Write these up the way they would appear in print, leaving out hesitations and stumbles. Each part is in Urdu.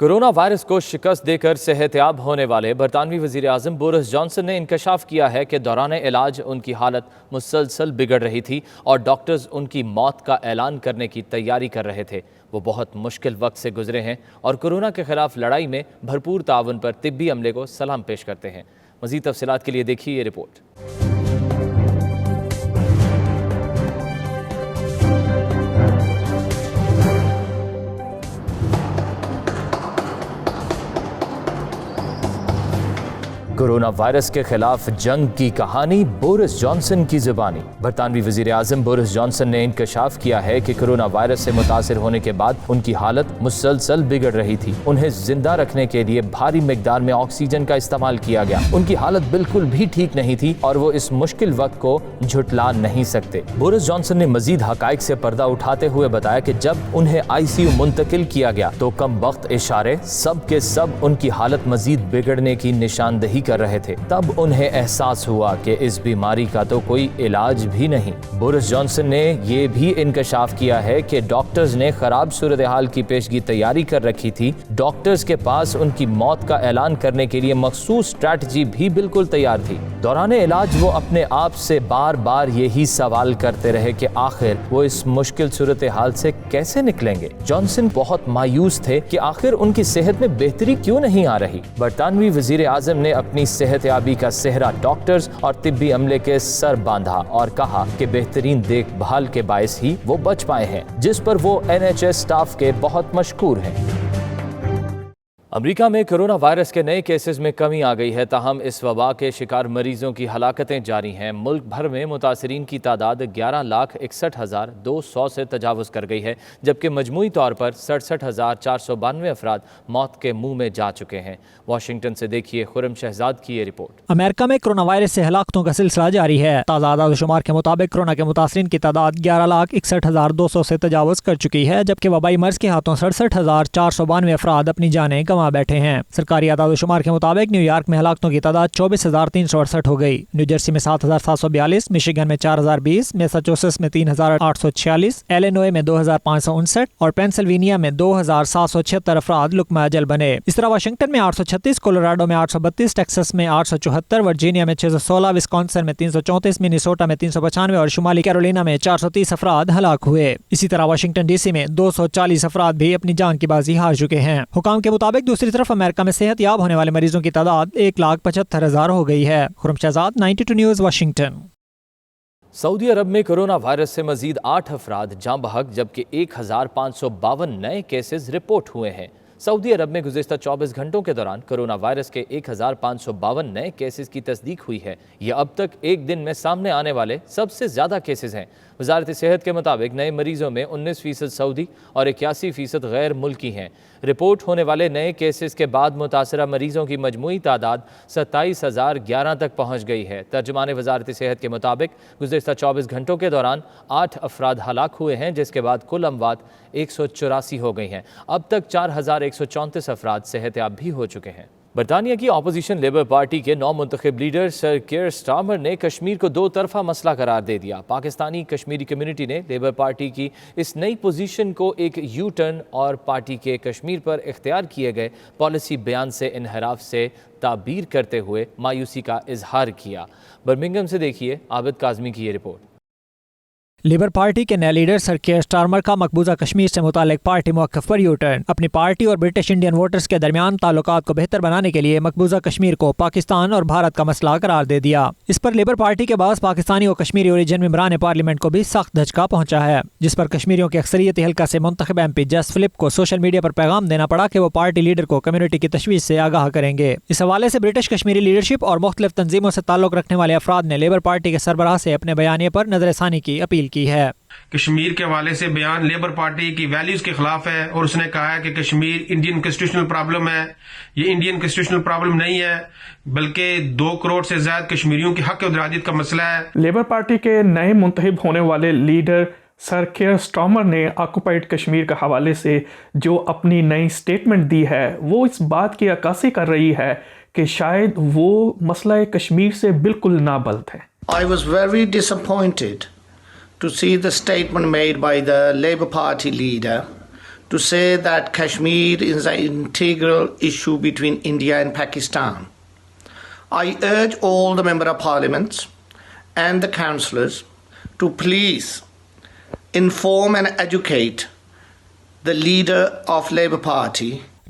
کورونا وائرس کو شکست دے کر صحت یاب ہونے والے برطانوی وزیر اعظم بورس جانسن نے انکشاف کیا ہے کہ دوران علاج ان کی حالت مسلسل بگڑ رہی تھی اور ڈاکٹرز ان کی موت کا اعلان کرنے کی تیاری کر رہے تھے۔ وہ بہت مشکل وقت سے گزرے ہیں اور کورونا کے خلاف لڑائی میں بھرپور تعاون پر طبی عملے کو سلام پیش کرتے ہیں۔ مزید تفصیلات کے لیے دیکھیے یہ رپورٹ۔ کورونا وائرس کے خلاف جنگ کی کہانی بورس جانسن کی زبانی۔ برطانوی وزیر اعظم بورس جانسن نے انکشاف کیا ہے کہ کورونا وائرس سے متاثر ہونے کے بعد ان کی حالت مسلسل بگڑ رہی تھی۔ انہیں زندہ رکھنے کے لیے بھاری مقدار میں آکسیجن کا استعمال کیا گیا۔ ان کی حالت بالکل بھی ٹھیک نہیں تھی اور وہ اس مشکل وقت کو جھٹلا نہیں سکتے۔ بورس جانسن نے مزید حقائق سے پردہ اٹھاتے ہوئے بتایا کہ جب انہیں ICU منتقل کیا گیا تو کم وقت اشارے سب کے سب ان کی حالت مزید بگڑنے کی نشاندہی کر رہے تھے۔ تب انہیں احساس ہوا کہ اس بیماری کا تو کوئی علاج بھی نہیں۔ بورس جانسن نے یہ بھی انکشاف کیا ہے کہ ڈاکٹرز نے خراب صورتحال کی پیشگی تیاری کر رکھی تھی۔ ڈاکٹرز کے پاس ان کی موت کا اعلان کرنے کے لیے مخصوص اسٹریٹجی بھی بالکل تیار تھی۔ دوران علاج وہ اپنے آپ سے بار بار یہی سوال کرتے رہے کہ آخر وہ اس مشکل صورتحال سے کیسے نکلیں گے۔ جانسن بہت مایوس تھے کہ آخر ان کی صحت میں بہتری کیوں نہیں آ رہی۔ برطانوی وزیر اعظم نے اپنی صحت یابی کا سہرا ڈاکٹرز اور طبی عملے کے سر باندھا اور کہا کہ بہترین دیکھ بھال کے باعث ہی وہ بچ پائے ہیں، جس پر وہ NHS سٹاف کے بہت مشکور ہیں۔ امریکہ میں کورونا وائرس کے نئے کیسز میں کمی آ گئی ہے، تاہم اس وبا کے شکار مریضوں کی ہلاکتیں جاری ہیں۔ ملک بھر میں متاثرین کی تعداد 11,61,200 سے تجاوز کر گئی ہے، جبکہ مجموعی طور پر 67,492 افراد موت کے منہ میں جا چکے ہیں۔ واشنگٹن سے دیکھیے خرم شہزاد کی یہ رپورٹ۔ امریکہ میں کورونا وائرس سے ہلاکتوں کا سلسلہ جاری ہے۔ تازہ اعداد و شمار کے مطابق کورونا کے متاثرین کی تعداد 11,61,200 سے تجاوز کر چکی ہے، جبکہ وبائی مرض کے ہاتھوں 67,492 افراد اپنی جانیں گنوا بیٹھے ہیں۔ سرکاری اعداد و شمار کے مطابق نیو یارک میں ہلاکتوں کی تعداد 24,368 ہو گئی، نیو جرسی میں 7,742، مشیگن میں 4,020، میساچوسٹس میں 3,846، ایلینوئے میں 2,559 اور پینسلوینیا میں 2,776 افراد لقمہ اجل بنے۔ اس طرح واشنگٹن میں 836، کولوراڈو میں 832، ٹیکساس میں 874، ورجینیا میں 616، وسکونسن میں 334، منیسوٹا میں 395 اور شمالی کیرولینا میں 430 افراد ہلاک ہوئے۔ اسی طرح واشنگٹن DC میں 240 افراد بھی اپنی جان کی بازی ہار چکے ہیں۔ حکام کے مطابق دوسری طرف امریکہ میں صحت یاب ہونے والے مریضوں کی تعداد 1,75,000 ہو گئی ہے۔ خرم شہزاد، 92 نیوز، واشنگٹن۔ سعودی عرب میں کورونا وائرس سے مزید 8 افراد جاں بحق، جبکہ 1,552 نئے کیسز رپورٹ ہوئے ہیں۔ سعودی عرب میں گزشتہ 24 گھنٹوں کے دوران کورونا وائرس کے 1,552 نئے کیسز کی تصدیق ہوئی ہے۔ یہ اب تک ایک دن میں سامنے آنے والے سب سے زیادہ کیسز ہیں۔ وزارت صحت کے مطابق نئے مریضوں میں 19% سعودی اور 81% غیر ملکی ہیں۔ رپورٹ ہونے والے نئے کیسز کے بعد متاثرہ مریضوں کی مجموعی تعداد 27,011 تک پہنچ گئی ہے۔ ترجمان وزارت صحت کے مطابق گزشتہ 24 گھنٹوں کے دوران 8 افراد ہلاک ہوئے ہیں، جس کے بعد کل اموات 184 ہو گئی ہیں۔ اب تک 4,134 افراد صحت یاب بھی ہو چکے ہیں۔ برطانیہ کی اپوزیشن لیبر پارٹی کے نو منتخب لیڈر سر کیئر سٹارمر نے کشمیر کو دو طرفہ مسئلہ قرار دے دیا۔ پاکستانی کشمیری کمیونٹی نے لیبر پارٹی کی اس نئی پوزیشن کو ایک یو ٹرن اور پارٹی کے کشمیر پر اختیار کیے گئے پالیسی بیان سے انحراف سے تعبیر کرتے ہوئے مایوسی کا اظہار کیا۔ برمنگھم سے دیکھیے عابد کاظمی کی یہ رپورٹ۔ لیبر پارٹی کے نئے لیڈر سر کیئر سٹارمر کا مقبوضہ کشمیر سے متعلق پارٹی موقف پر یو ٹرن۔ اپنی پارٹی اور برٹش انڈین ووٹرز کے درمیان تعلقات کو بہتر بنانے کے لیے مقبوضہ کشمیر کو پاکستان اور بھارت کا مسئلہ قرار دے دیا۔ اس پر لیبر پارٹی کے بعض پاکستانی اور کشمیری اوریجن ممبران پارلیمنٹ کو بھی سخت دھچکا پہنچا ہے، جس پر کشمیریوں کے اکثریتی حلقہ سے منتخب MP جیس فلپ کو سوشل میڈیا پر پیغام دینا پڑا کہ وہ پارٹی لیڈر کو کمیونٹی کی تشویش سے آگاہ کریں گے۔ اس حوالے سے برٹش کشمیری لیڈرشپ اور مختلف تنظیموں سے تعلق رکھنے والے افراد نے لیبر پارٹی کے سربراہ سے اپنے بیانیے پر نظر ثانی کی اپیل کی ہے۔ کشمیر کے حوالے سے بیان لیبر پارٹی کی ویلیوز کے خلاف ہے اور اس نے کہا ہے کہ کشمیر انڈین کنسٹیٹیوشنل پرابلم ہے۔ یہ انڈین کنسٹیٹیوشنل پرابلم نہیں ہے، بلکہ 2 کروڑ سے زائد کشمیریوں کی حق ارادیت کا مسئلہ ہے۔ لیبر پارٹی کے نئے منتخب ہونے والے لیڈر سر کیئر سٹارمر نے آکوپائڈ کشمیر کے حوالے سے جو اپنی نئی سٹیٹمنٹ دی ہے، وہ اس بات کی عکاسی کر رہی ہے کہ شاید وہ مسئلہ کشمیر سے بالکل نابلد ہے۔ I was very disappointed to see the statement made by the Labour Party leader to say that Kashmir is an integral issue between India and Pakistan. I urge all the Member of Parliaments and the councillors to please inform and educate the leader of Labour Party.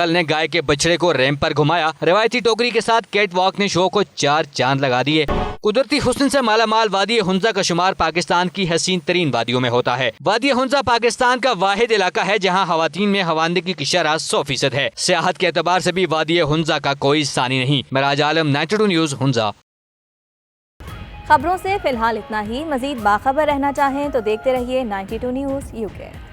Girl نے گائے کے بچڑے کو ریمپ پر گھمایا. روایتی ٹوکری کے ساتھ کیٹ واک نے شو کو 4 چاند لگا دیے. قدرتی حسن سے مالا مال وادی ہنزا کا شمار پاکستان کی حسین ترین وادیوں میں ہوتا ہے. وادی ہنزا پاکستان کا واحد علاقہ ہے جہاں خواتین میں خواندگی کی شرح 100% ہے. سیاحت کے اعتبار سے بھی وادی ہنزا کا کوئی ثانی نہیں. مراج عالم، 92 نیوز، ہنزا. خبروں سے فی الحال اتنا ہی. مزید باخبر رہنا چاہیں تو دیکھتے رہیے 92 نیوز UK.